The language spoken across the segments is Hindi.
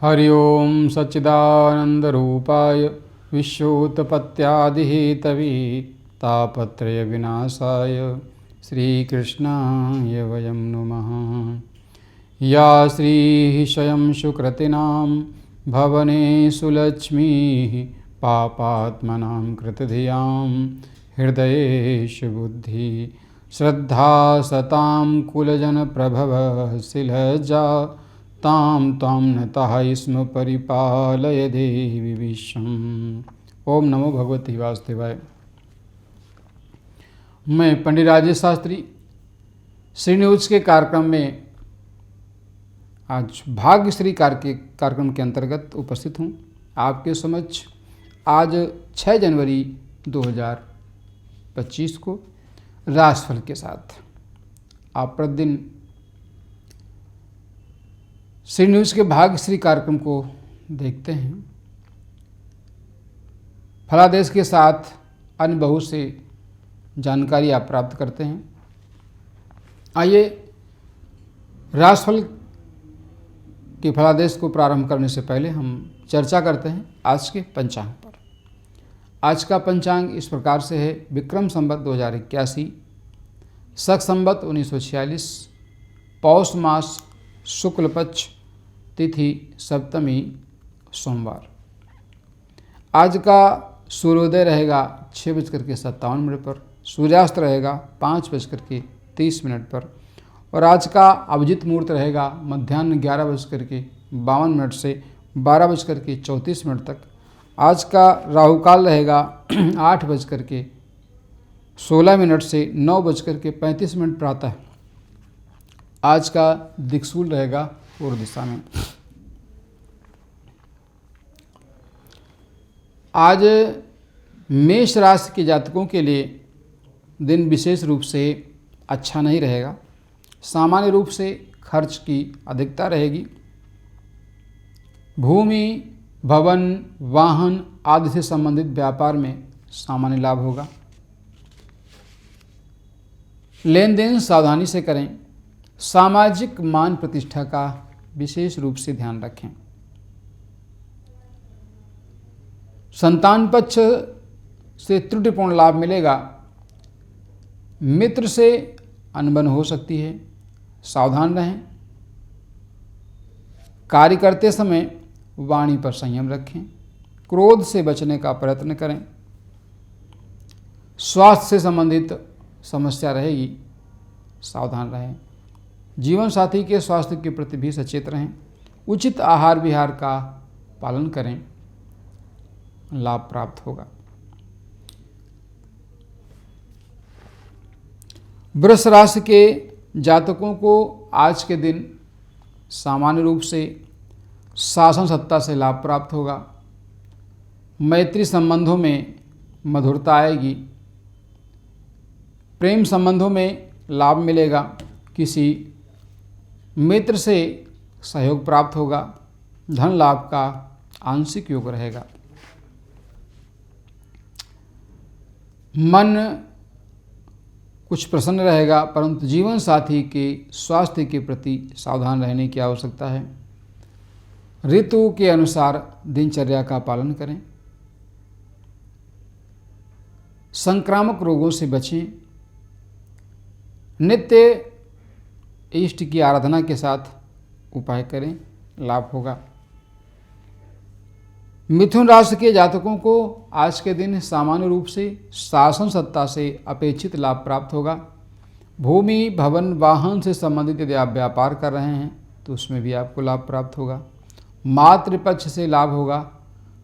हरि ओम सच्चिदानंदरूपाय विश्वोत्पत्त्यादिहेतवे तापत्रय विनाशाय श्रीकृष्णाय वयं नुमः। या श्रीः स्वयं सुकृतिनां भवनेषु लक्ष्मीः पापात्मनां कृतधियां हृदयेषु बुद्धि श्रद्धा सतां कुलजनप्रभवः शिलजा तां त्वां नतः स्म परिपालय देवी विश्वम्। ओम नमो भगवते वासुदेवाय। मैं पंडित राजेश शास्त्री श्री न्यूज के कार्यक्रम में आज भाग्यश्री कार्यक्रम के अंतर्गत उपस्थित हूँ आपके समक्ष। आज 6 जनवरी 2025 को राशिफल के साथ आप प्रतिदिन श्री न्यूज के भाग्यश्री कार्यक्रम को देखते हैं। फलादेश के साथ अन्य बहुत से जानकारी आप प्राप्त करते हैं। आइए राशिफल के फलादेश को प्रारंभ करने से पहले हम चर्चा करते हैं आज के पंचांग पर। आज का पंचांग इस प्रकार से है। विक्रम संवत 2081, शक संवत 1946, पौष मास शुक्ल पक्ष, तिथि सप्तमी सोमवार। आज का सूर्योदय रहेगा 6:57 पर, सूर्यास्त रहेगा 5:30 पर और आज का अभिजित मुहूर्त रहेगा मध्याह्न 11:52 से 12:34 तक। आज का राहुकाल रहेगा 8:16 से 9:35 प्रातः। आज का दिक्सूल रहेगा पूर्व दिशा में। आज मेष राशि के जातकों के लिए दिन विशेष रूप से अच्छा नहीं रहेगा। सामान्य रूप से खर्च की अधिकता रहेगी। भूमि, भवन, वाहन आदि से संबंधित व्यापार में सामान्य लाभ होगा। लेन देन सावधानी से करें। सामाजिक मान प्रतिष्ठा का विशेष रूप से ध्यान रखें। संतान पक्ष से त्रुटिपूर्ण लाभ मिलेगा। मित्र से अनबन हो सकती है, सावधान रहें। कार्य करते समय वाणी पर संयम रखें। क्रोध से बचने का प्रयत्न करें। स्वास्थ्य से संबंधित समस्या रहेगी, सावधान रहें। जीवन साथी के स्वास्थ्य के प्रति भी सचेत रहें। उचित आहार विहार का पालन करें, लाभ प्राप्त होगा। वृष राशि के जातकों को आज के दिन सामान्य रूप से शासन सत्ता से लाभ प्राप्त होगा। मैत्री संबंधों में मधुरता आएगी। प्रेम संबंधों में लाभ मिलेगा। किसी मित्र से सहयोग प्राप्त होगा। धन लाभ का आंशिक योग रहेगा। मन कुछ प्रसन्न रहेगा, परंतु जीवन साथी के स्वास्थ्य के प्रति सावधान रहने की आवश्यकता है। ऋतु के अनुसार दिनचर्या का पालन करें। संक्रामक रोगों से बचें। नित्य इष्ट की आराधना के साथ उपाय करें, लाभ होगा। मिथुन राशि के जातकों को आज के दिन सामान्य रूप से शासन सत्ता से अपेक्षित लाभ प्राप्त होगा। भूमि, भवन, वाहन से संबंधित यदि आप व्यापार कर रहे हैं तो उसमें भी आपको लाभ प्राप्त होगा। मातृपक्ष से लाभ होगा।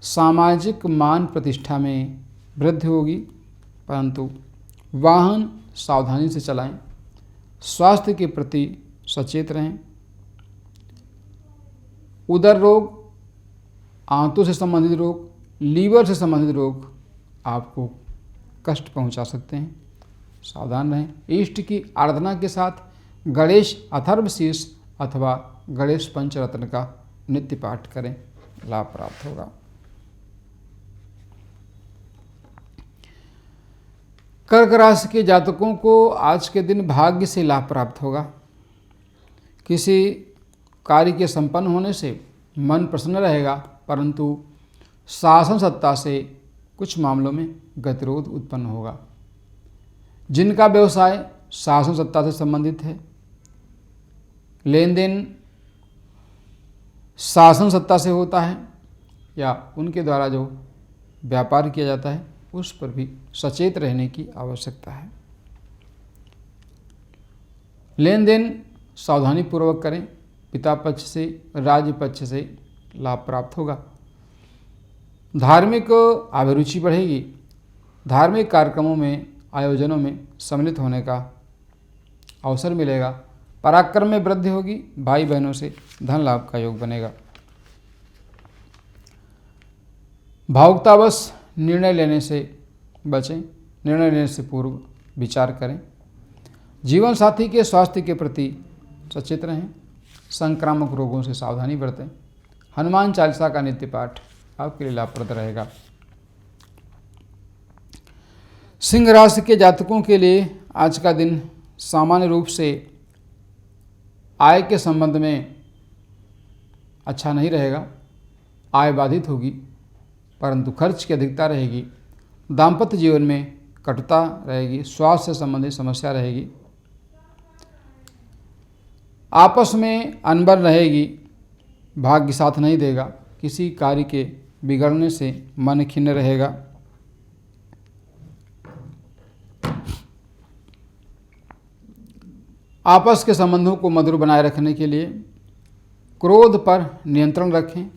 सामाजिक मान प्रतिष्ठा में वृद्धि होगी, परंतु वाहन सावधानी से चलाएं। स्वास्थ्य के प्रति सचेत रहें। उदर रोग, आंतों से संबंधित रोग, लीवर से संबंधित रोग आपको कष्ट पहुंचा सकते हैं, सावधान रहें। इष्ट की आराधना के साथ गणेश अथर्वशीर्ष अथवा गणेश पंचरत्न का नित्य पाठ करें, लाभ प्राप्त होगा। कर्क राशि के जातकों को आज के दिन भाग्य से लाभ प्राप्त होगा। किसी कार्य के संपन्न होने से मन प्रसन्न रहेगा, परंतु शासन सत्ता से कुछ मामलों में गतिरोध उत्पन्न होगा। जिनका व्यवसाय शासन सत्ता से संबंधित है, लेन देन शासन सत्ता से होता है या उनके द्वारा जो व्यापार किया जाता है, उस पर भी सचेत रहने की आवश्यकता है। लेन देन सावधानी पूर्वक करें। पिता पक्ष से, राज्य पक्ष से लाभ प्राप्त होगा। धार्मिक अभिरुचि बढ़ेगी। धार्मिक कार्यक्रमों में, आयोजनों में सम्मिलित होने का अवसर मिलेगा। पराक्रम में वृद्धि होगी। भाई बहनों से धन लाभ का योग बनेगा। भावुकतावश निर्णय लेने से बचें। निर्णय लेने से पूर्व विचार करें। जीवन साथी के स्वास्थ्य के प्रति सचेत रहें। संक्रामक रोगों से सावधानी बरतें। हनुमान चालीसा का नित्य पाठ आपके लिए लाभप्रद रहेगा। सिंह राशि के जातकों के लिए आज का दिन सामान्य रूप से आय के संबंध में अच्छा नहीं रहेगा। आय बाधित होगी, परंतु खर्च की अधिकता रहेगी। दाम्पत्य जीवन में कटुता रहेगी। स्वास्थ्य से संबंधित समस्या रहेगी। आपस में अनबन रहेगी। भाग्य साथ नहीं देगा। किसी कार्य के बिगड़ने से मन खिन्न रहेगा। आपस के संबंधों को मधुर बनाए रखने के लिए क्रोध पर नियंत्रण रखें।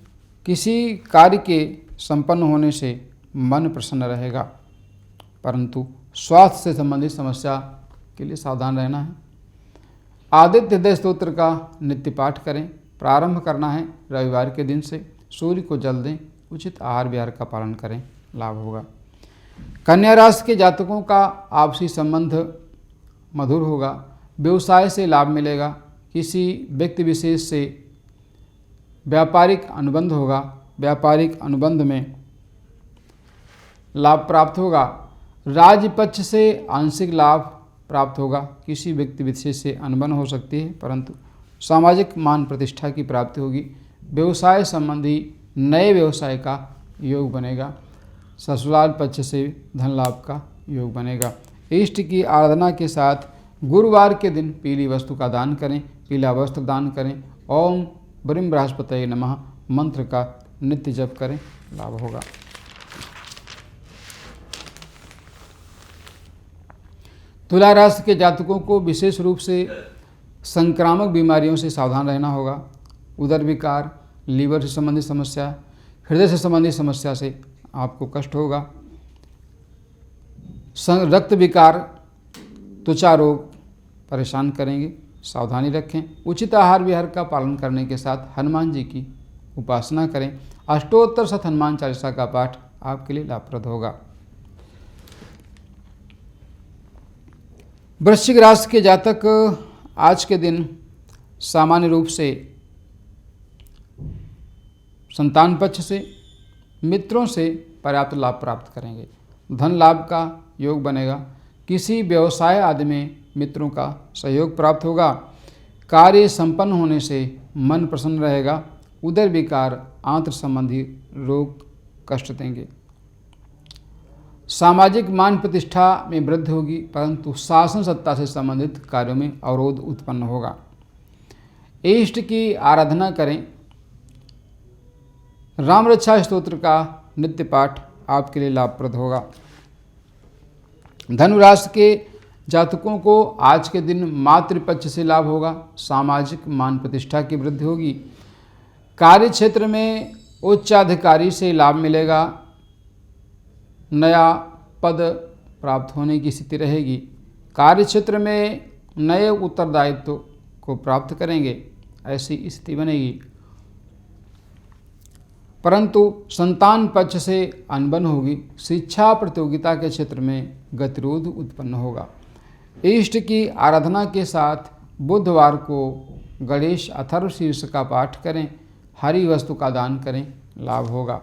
किसी कार्य के संपन्न होने से मन प्रसन्न रहेगा, परंतु स्वास्थ्य से संबंधित समस्या के लिए सावधान रहना है। आदित्य हृदय स्तोत्र का नित्य पाठ करें। प्रारंभ करना है रविवार के दिन से। सूर्य को जल दें। उचित आहार विहार का पालन करें, लाभ होगा। कन्या राशि के जातकों का आपसी संबंध मधुर होगा। व्यवसाय से लाभ मिलेगा। किसी व्यक्ति विशेष से व्यापारिक अनुबंध होगा। व्यापारिक अनुबंध में लाभ प्राप्त होगा। राज्य पक्ष से आंशिक लाभ प्राप्त होगा। किसी व्यक्ति विशेष से अनबन हो सकती है, परंतु सामाजिक मान प्रतिष्ठा की प्राप्ति होगी। व्यवसाय संबंधी नए व्यवसाय का योग बनेगा। ससुराल पक्ष से धन लाभ का योग बनेगा। इष्ट की आराधना के साथ गुरुवार के दिन पीली वस्तु का दान करें। पीला वस्त्र दान करें। ओम ब्रह्म बृहस्पतये नमः मंत्र का नित्य जप करें, लाभ होगा। तुला राशि के जातकों को विशेष रूप से संक्रामक बीमारियों से सावधान रहना होगा। उदर विकार, लीवर से संबंधित समस्या, हृदय से संबंधित समस्या से आपको कष्ट होगा। रक्त विकार, त्वचा रोग परेशान करेंगे, सावधानी रखें। उचित आहार विहार का पालन करने के साथ हनुमान जी की उपासना करें। अष्टोत्तर शत हनुमान चालीसा का पाठ आपके लिए लाभप्रद होगा। वृश्चिक राशि के जातक आज के दिन सामान्य रूप से संतान पक्ष से, मित्रों से पर्याप्त लाभ प्राप्त करेंगे। धन लाभ का योग बनेगा। किसी व्यवसाय आदि में मित्रों का सहयोग प्राप्त होगा। कार्य संपन्न होने से मन प्रसन्न रहेगा। उदर विकार, आंत्र संबंधी रोग कष्ट देंगे। सामाजिक मान प्रतिष्ठा में वृद्धि होगी, परंतु शासन सत्ता से संबंधित कार्यों में अवरोध उत्पन्न होगा। इष्ट की आराधना करें। राम रक्षा स्तोत्र का नित्य पाठ आपके लिए लाभप्रद होगा। धनु राशि के जातकों को आज के दिन मातृपक्ष से लाभ होगा। सामाजिक मान प्रतिष्ठा की वृद्धि होगी। कार्य क्षेत्र में उच्चाधिकारी से लाभ मिलेगा। नया पद प्राप्त होने की स्थिति रहेगी। कार्य क्षेत्र में नए उत्तरदायित्व को प्राप्त करेंगे, ऐसी स्थिति बनेगी। परंतु संतान पक्ष से अनबन होगी। शिक्षा प्रतियोगिता के क्षेत्र में गतिरोध उत्पन्न होगा। इष्ट की आराधना के साथ बुधवार को गणेश अथर्व शीर्ष का पाठ करें। हरी वस्तु का दान करें, लाभ होगा।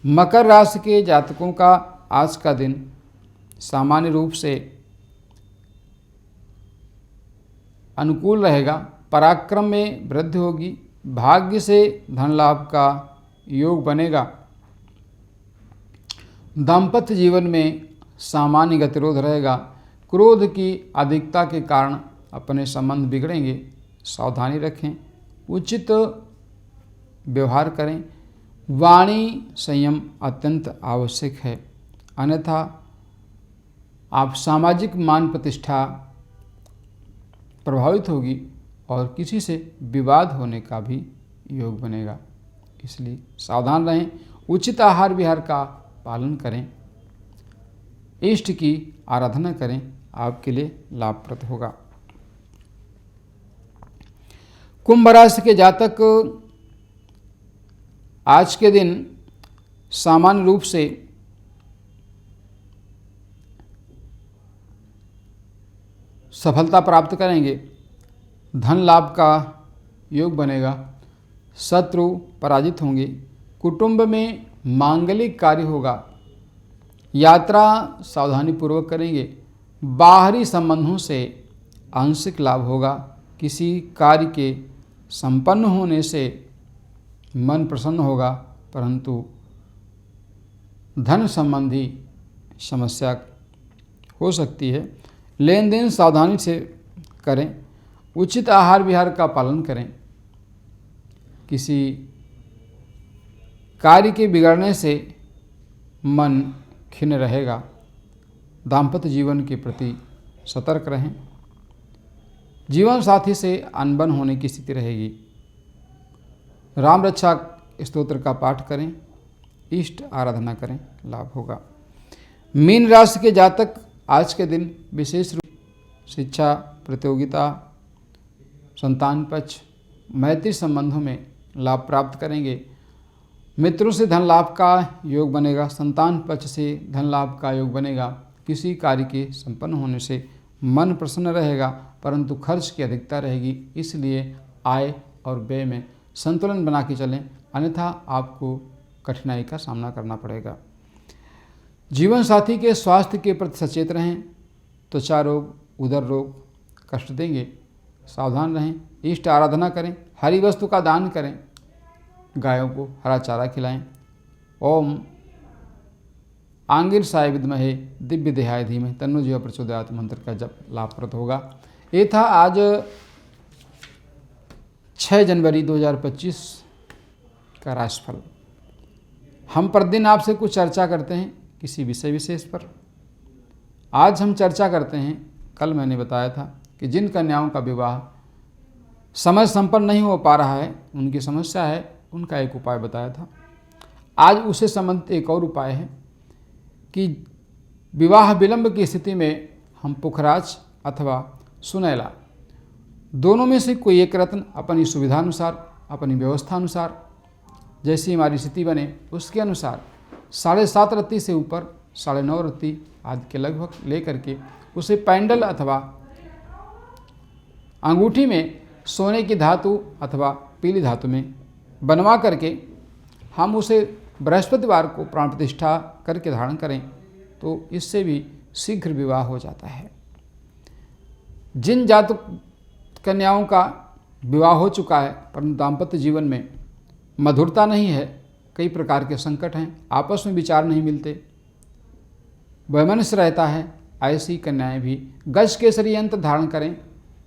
मकर राशि के जातकों का आज का दिन सामान्य रूप से अनुकूल रहेगा। पराक्रम में वृद्धि होगी। भाग्य से धन लाभ का योग बनेगा। दाम्पत्य जीवन में सामान्य गतिरोध रहेगा। क्रोध की अधिकता के कारण अपने संबंध बिगड़ेंगे, सावधानी रखें। उचित व्यवहार करें। वाणी संयम अत्यंत आवश्यक है, अन्यथा आप सामाजिक मान प्रतिष्ठा प्रभावित होगी और किसी से विवाद होने का भी योग बनेगा। इसलिए सावधान रहें। उचित आहार विहार का पालन करें। इष्ट की आराधना करें, आपके लिए लाभप्रद होगा। कुंभ राशि के जातक आज के दिन सामान्य रूप से सफलता प्राप्त करेंगे। धन लाभ का योग बनेगा। शत्रु पराजित होंगे। कुटुंब में मांगलिक कार्य होगा। यात्रा सावधानीपूर्वक करेंगे। बाहरी संबंधों से आंशिक लाभ होगा। किसी कार्य के संपन्न होने से मन प्रसन्न होगा, परंतु धन संबंधी समस्या हो सकती है। लेन देन सावधानी से करें। उचित आहार विहार का पालन करें। किसी कार्य के बिगड़ने से मन खिन्न रहेगा। दाम्पत्य जीवन के प्रति सतर्क रहें। जीवन साथी से अनबन होने की स्थिति रहेगी। राम रक्षा स्तोत्र का पाठ करें। इष्ट आराधना करें, लाभ होगा। मीन राशि के जातक आज के दिन विशेष रूप शिक्षा, प्रतियोगिता, संतान पक्ष, मैत्री संबंधों में लाभ प्राप्त करेंगे। मित्रों से धन लाभ का योग बनेगा। संतान पक्ष से धन लाभ का योग बनेगा। किसी कार्य के संपन्न होने से मन प्रसन्न रहेगा, परंतु खर्च की अधिकता रहेगी। इसलिए आय और व्यय में संतुलन बना के चलें, अन्यथा आपको कठिनाई का सामना करना पड़ेगा। जीवन साथी के स्वास्थ्य के प्रति सचेत रहें। त्वचा रोग, उदर रोग कष्ट देंगे, सावधान रहें। इष्ट आराधना करें। हरी वस्तु का दान करें। गायों को हरा चारा खिलाएं। ओम आंगिरसाय विद्महे दिव्य देहाय धीमहि तन्नो जीवा प्रचोदयात् मंत्र का जप लाभप्रद होगा। ये था आज 6 जनवरी 2025 का राशिफल। हम प्रतिदिन आपसे कुछ चर्चा करते हैं किसी विषय विशेष पर। आज हम चर्चा करते हैं, कल मैंने बताया था कि जिन कन्याओं का विवाह समय संपन्न नहीं हो पा रहा है, उनकी समस्या है, उनका एक उपाय बताया था। आज उससे संबंधित एक और उपाय है कि विवाह विलंब की स्थिति में हम पुखराज अथवा सुनैला दोनों में से कोई एक रत्न अपनी सुविधानुसार, अपनी व्यवस्था अनुसार, जैसी हमारी स्थिति बने उसके अनुसार 7.5 रत्ती से ऊपर 9.5 रत्ती आदि के लगभग लेकर के उसे पैंडल अथवा अंगूठी में सोने की धातु अथवा पीली धातु में बनवा करके हम उसे बृहस्पतिवार को प्राण प्रतिष्ठा करके धारण करें तो इससे भी शीघ्र विवाह हो जाता है। जिन जातक कन्याओं का विवाह हो चुका है परंतु दाम्पत्य जीवन में मधुरता नहीं है, कई प्रकार के संकट हैं, आपस में विचार नहीं मिलते, वैमनस्य रहता है, ऐसी कन्याएं भी गज केसरी यंत्र धारण करें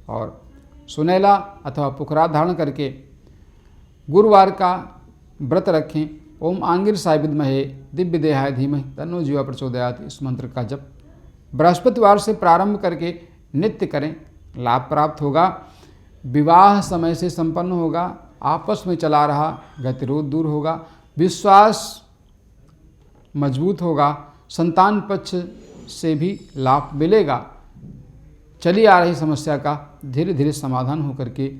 और सुनैला अथवा पुखराज धारण करके गुरुवार का व्रत रखें। ओम आंगिरसाय विद्महे दिव्य देहाय धीमहि तन्नो जीवा प्रचोदयात् इस मंत्र का जप बृहस्पतिवार से प्रारंभ करके नित्य करें, लाभ प्राप्त होगा। विवाह समय से संपन्न होगा। आपस में चला रहा गतिरोध दूर होगा। विश्वास मजबूत होगा। संतान पक्ष से भी लाभ मिलेगा। चली आ रही समस्या का धीरे धीरे समाधान होकर के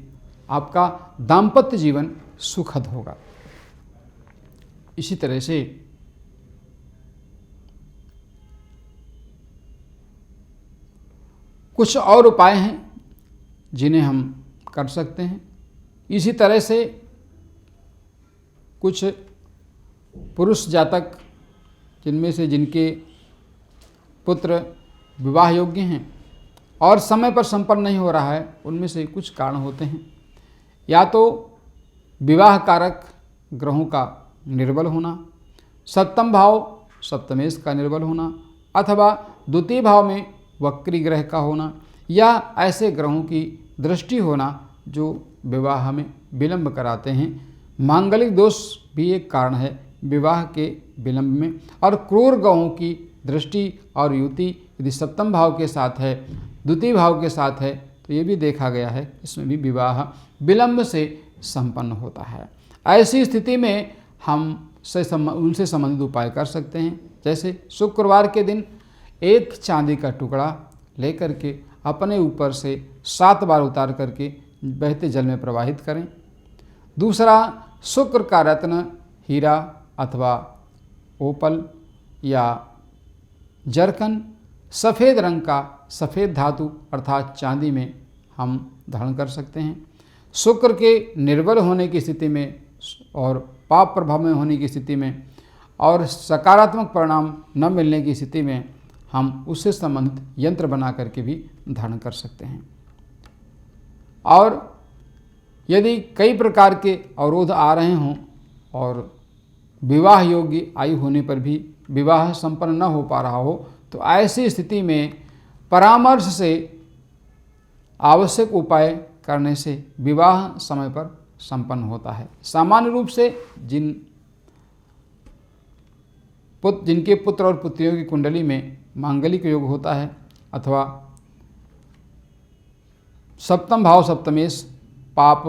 आपका दाम्पत्य जीवन सुखद होगा। इसी तरह से कुछ और उपाय हैं जिन्हें हम कर सकते हैं। इसी तरह से कुछ पुरुष जातक जिनमें से जिनके पुत्र विवाह योग्य हैं और समय पर संपन्न नहीं हो रहा है, उनमें से कुछ कारण होते हैं। या तो विवाह कारक ग्रहों का निर्बल होना, सप्तम भाव सप्तमेश का निर्बल होना, अथवा द्वितीय भाव में वक्री ग्रह का होना, या ऐसे ग्रहों की दृष्टि होना जो विवाह में विलंब कराते हैं। मांगलिक दोष भी एक कारण है विवाह के विलंब में। और क्रूर ग्रहों की दृष्टि और युति यदि सप्तम भाव के साथ है, द्वितीय भाव के साथ है, तो ये भी देखा गया है इसमें भी विवाह विलंब से संपन्न होता है। ऐसी स्थिति में हम उनसे संबंधित उपाय कर सकते हैं। जैसे शुक्रवार के दिन एक चांदी का टुकड़ा लेकर के अपने ऊपर से 7 बार उतार करके बहते जल में प्रवाहित करें। दूसरा, शुक्र का रत्न हीरा अथवा ओपल या जरकन सफ़ेद रंग का सफ़ेद धातु अर्थात चांदी में हम धारण कर सकते हैं। शुक्र के निर्बल होने की स्थिति में और पाप प्रभाव में होने की स्थिति में और सकारात्मक परिणाम न मिलने की स्थिति में हम उससे संबंधित यंत्र बना करके भी धारण कर सकते हैं। और यदि कई प्रकार के अवरोध आ रहे हों और विवाह योग्य आयु होने पर भी विवाह संपन्न न हो पा रहा हो, तो ऐसी स्थिति में परामर्श से आवश्यक उपाय करने से विवाह समय पर संपन्न होता है। सामान्य रूप से जिनके पुत्र और पुत्रियों की कुंडली में मांगलिक योग होता है अथवा सप्तम भाव सप्तमेश पाप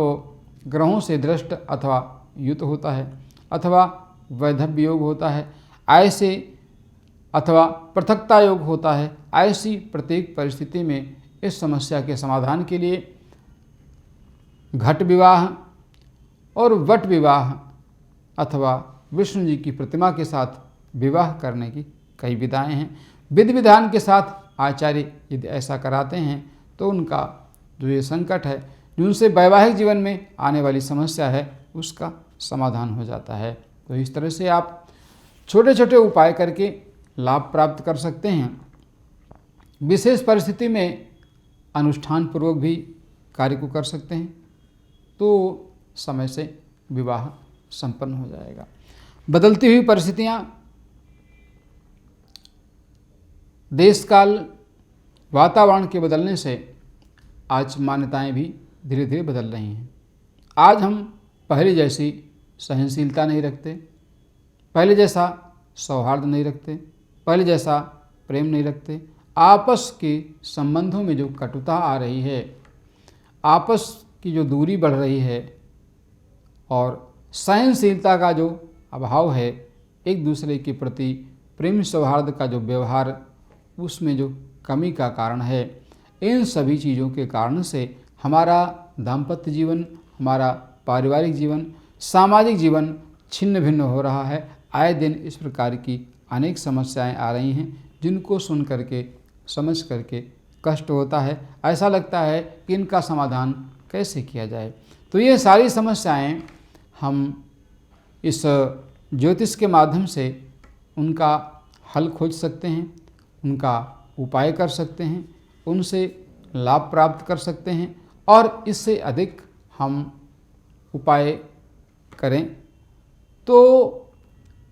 ग्रहों से दृष्ट अथवा युत होता है अथवा वैधव्य योग होता है, ऐसे अथवा पृथकता योग होता है, ऐसी प्रत्येक परिस्थिति में इस समस्या के समाधान के लिए घट विवाह और वट विवाह अथवा विष्णु जी की प्रतिमा के साथ विवाह करने की कई विधाएं हैं। विधि विधान के साथ आचार्य यदि ऐसा कराते हैं तो उनका जो ये संकट है, जो उनसे वैवाहिक जीवन में आने वाली समस्या है, उसका समाधान हो जाता है। तो इस तरह से आप छोटे छोटे उपाय करके लाभ प्राप्त कर सकते हैं। विशेष परिस्थिति में अनुष्ठान पूर्वक भी कार्य को कर सकते हैं, तो समय से विवाह संपन्न हो जाएगा। बदलती हुई परिस्थितियाँ, देश काल वातावरण के बदलने से आज मान्यताएं भी धीरे धीरे बदल रही हैं। आज हम पहले जैसी सहनशीलता नहीं रखते, पहले जैसा सौहार्द नहीं रखते, पहले जैसा प्रेम नहीं रखते। आपस के संबंधों में जो कटुता आ रही है, आपस की जो दूरी बढ़ रही है और सहनशीलता का जो अभाव है, एक दूसरे के प्रति प्रेम सौहार्द का जो व्यवहार उसमें जो कमी का कारण है, इन सभी चीज़ों के कारण से हमारा दाम्पत्य जीवन, हमारा पारिवारिक जीवन, सामाजिक जीवन छिन्न भिन्न हो रहा है। आए दिन इस प्रकार की अनेक समस्याएं आ रही हैं, जिनको सुन करके समझ करके कष्ट होता है। ऐसा लगता है कि इनका समाधान कैसे किया जाए। तो ये सारी समस्याएं हम इस ज्योतिष के माध्यम से उनका हल खोज सकते हैं, उनका उपाय कर सकते हैं, उनसे लाभ प्राप्त कर सकते हैं। और इससे अधिक हम उपाय करें तो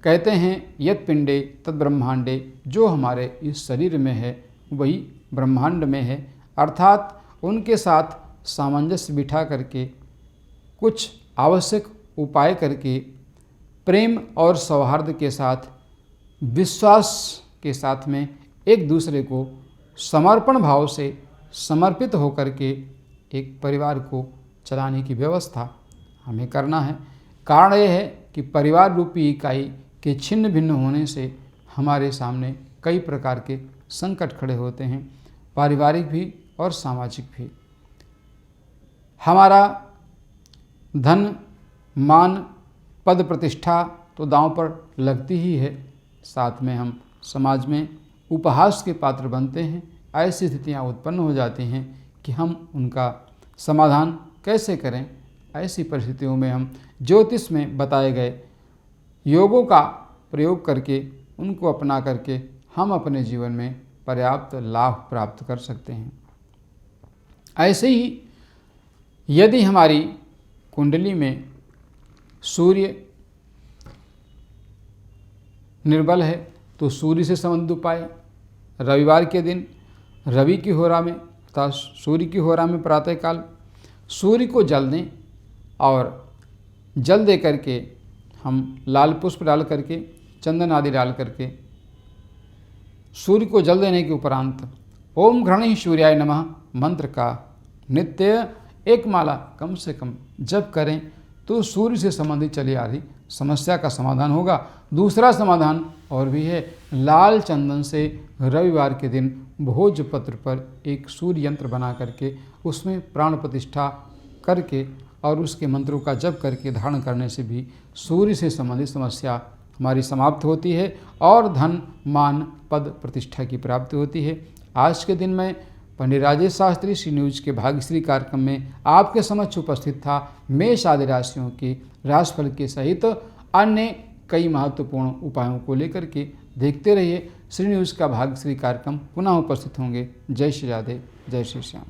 कहते हैं यत् पिंडे तद ब्रह्मांडे, जो हमारे इस शरीर में है वही ब्रह्मांड में है। अर्थात उनके साथ सामंजस्य बिठा करके कुछ आवश्यक उपाय करके प्रेम और सौहार्द के साथ, विश्वास के साथ में एक दूसरे को समर्पण भाव से समर्पित होकर के एक परिवार को चलाने की व्यवस्था हमें करना है। कारण यह है कि परिवार रूपी इकाई के छिन्न भिन्न होने से हमारे सामने कई प्रकार के संकट खड़े होते हैं, पारिवारिक भी और सामाजिक भी। हमारा धन, मान, पद, प्रतिष्ठा तो दांव पर लगती ही है, साथ में हम समाज में उपहास के पात्र बनते हैं। ऐसी स्थितियाँ उत्पन्न हो जाती हैं कि हम उनका समाधान कैसे करें। ऐसी परिस्थितियों में हम ज्योतिष में बताए गए योगों का प्रयोग करके, उनको अपना करके हम अपने जीवन में पर्याप्त लाभ प्राप्त कर सकते हैं। ऐसे ही यदि हमारी कुंडली में सूर्य निर्बल है तो सूर्य से संबंधित उपाय। रविवार के दिन रवि की होरा में तथा सूर्य की होरा में प्रातःकाल सूर्य को जल दें और जल दे करके हम लाल पुष्प डाल करके, चंदन आदि डाल करके सूर्य को जल देने के उपरांत ओम घृणी सूर्याय नमः मंत्र का नित्य एक माला कम से कम जप करें तो सूर्य से संबंधित चली आ रही समस्या का समाधान होगा। दूसरा समाधान और भी है, लाल चंदन से रविवार के दिन भोजपत्र पर एक सूर्य यंत्र बना करके उसमें प्राण प्रतिष्ठा करके और उसके मंत्रों का जप करके धारण करने से भी सूर्य से संबंधित समस्या हमारी समाप्त होती है और धन मान पद प्रतिष्ठा की प्राप्ति होती है। आज के दिन में पंडित राजेश शास्त्री श्री न्यूज के भाग्यश्री कार्यक्रम में आपके समक्ष उपस्थित था मेष आदि राशियों के राशिफल के सहित अन्य कई महत्वपूर्ण उपायों को लेकर के। देखते रहिए श्री न्यूज का भाग्यश्री कार्यक्रम, पुनः उपस्थित होंगे। जय श्री राधे, जय श्री श्याम।